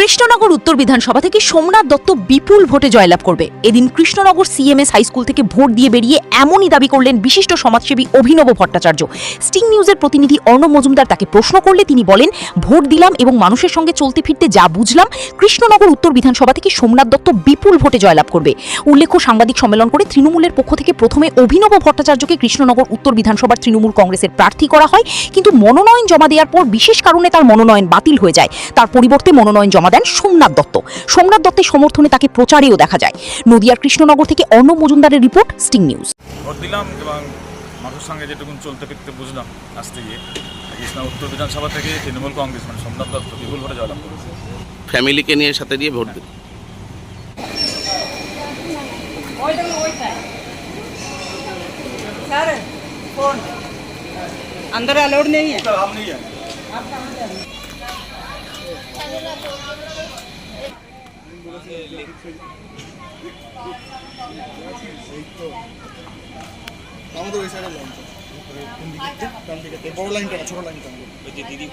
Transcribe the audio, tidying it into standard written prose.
কৃষ্ণনগর উত্তর বিধানসভা থেকে সোমনাথ দত্ত বিপুল ভোটে জয়লাভ করবে। এদিন কৃষ্ণনগর সিএমএস হাইস্কুল থেকে ভোট দিয়ে বেরিয়ে এমনই দাবি করলেন বিশিষ্ট সমাজসেবী অভিনব ভট্টাচার্য। স্টিং নিউজের প্রতিনিধি অর্ণব মজুমদার তাকে প্রশ্ন করলে তিনি বলেন, ভোট দিলাম এবং মানুষের সঙ্গে চলতে ফিরতে যা বুঝলাম, কৃষ্ণনগর উত্তর বিধানসভা থেকে সোমনাথ দত্ত বিপুল ভোটে জয়লাভ করবে। উল্লেখ্য, সাংবাদিক সম্মেলন করে তৃণমূলের পক্ষ থেকে প্রথমে অভিনব ভট্টাচার্যকে কৃষ্ণনগর উত্তর বিধানসভার তৃণমূল কংগ্রেসের প্রার্থী করা হয়, কিন্তু মনোনয়ন জমা দেওয়ার পর বিশেষ কারণে তার মনোনয়ন বাতিল হয়ে যায়। তার পরিবর্তে মনোনয়ন জমা দেন সোমনাথ দত্ত। সোমনাথ দত্তের সমর্থনে তাকে প্রচারেও দেখা যায়। নদিয়ার কৃষ্ণনগর থেকে অর্ণব মজুমদারের রিপোর্ট, স্টিং নিউজ। ভোট দিলাম এবং মানুষের সঙ্গে যেটুকুন চলতে ফিরতে বুঝলাম আসতে গিয়ে কৃষ্ণনগর উত্তর বিধানসভা থেকে তৃণমূল কংগ্রেস মানে সোমনাথ দত্ত বিপুল ভোটে জয়লাভ করেছে। ফ্যামিলিকে নিয়ে সাথে দিয়ে ভোট দিন। अंदर अलाउड नहीं है। हम नहीं है। আমাদের ওই সাইডে লাইনটা কোন দিকে ডান দিকে বড় লাইনটা না ছোট লাইনটা দিদি